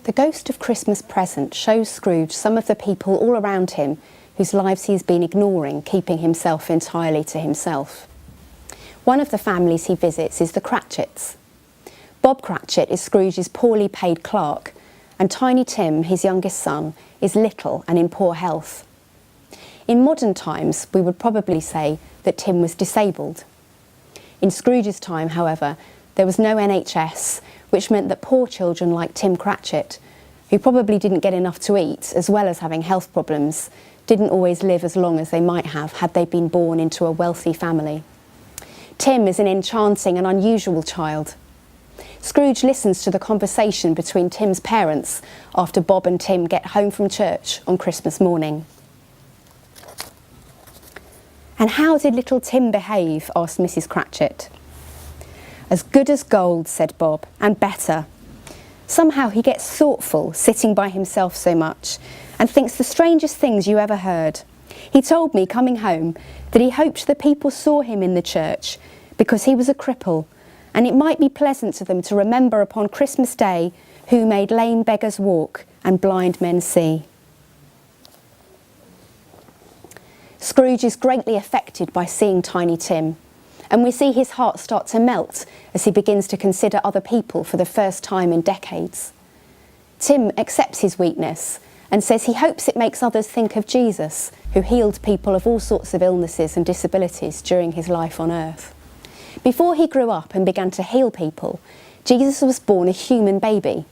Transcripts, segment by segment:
The Ghost of Christmas Present shows Scrooge some of the people all around him whose lives he's been ignoring, keeping himself entirely to himself. One of the families he visits is the Cratchits. Bob Cratchit is Scrooge's poorly paid clerk, and Tiny Tim, his youngest son, is little and in poor health. In modern times, we would probably say that Tim was disabled. In Scrooge's time, however, there was no NHS, which meant that poor children like Tim Cratchit, who probably didn't get enough to eat, as well as having health problems, didn't always live as long as they might have had they been born into a wealthy family. Tim is an enchanting and unusual child. Scrooge listens to the conversation between Tim's parents after Bob and Tim get home from church on Christmas morning. "And how did little Tim behave?" asked Mrs. Cratchit. "As good as gold," said Bob, "and better. Somehow he gets thoughtful, sitting by himself so much, and thinks the strangest things you ever heard. He told me, coming home, that he hoped the people saw him in the church because he was a cripple, and it might be pleasant to them to remember upon Christmas Day who made lame beggars walk and blind men see." Scrooge is greatly affected by seeing Tiny Tim, and we see his heart start to melt as he begins to consider other people for the first time in decades. Tim accepts his weakness and says he hopes it makes others think of Jesus, who healed people of all sorts of illnesses and disabilities during his life on earth. Before he grew up and began to heal people, Jesus was born a human baby.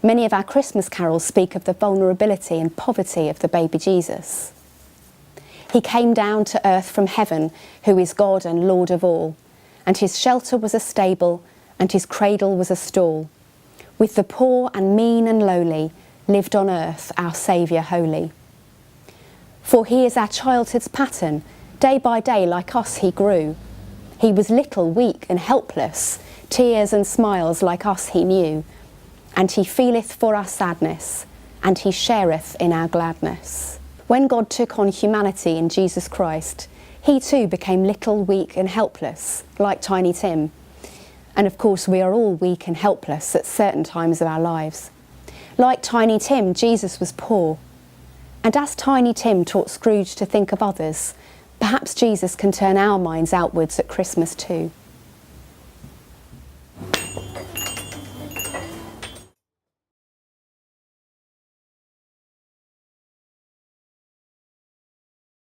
Many of our Christmas carols speak of the vulnerability and poverty of the baby Jesus. He came down to earth from heaven, who is God and Lord of all, and his shelter was a stable, and his cradle was a stall. With the poor and mean and lowly, lived on earth our Saviour holy. For he is our childhood's pattern, day by day like us he grew. He was little, weak and helpless, tears and smiles like us he knew. And he feeleth for our sadness, and he shareth in our gladness. When God took on humanity in Jesus Christ, he too became little, weak and helpless, like Tiny Tim. And of course we are all weak and helpless at certain times of our lives. Like Tiny Tim, Jesus was poor. And as Tiny Tim taught Scrooge to think of others, perhaps Jesus can turn our minds outwards at Christmas too.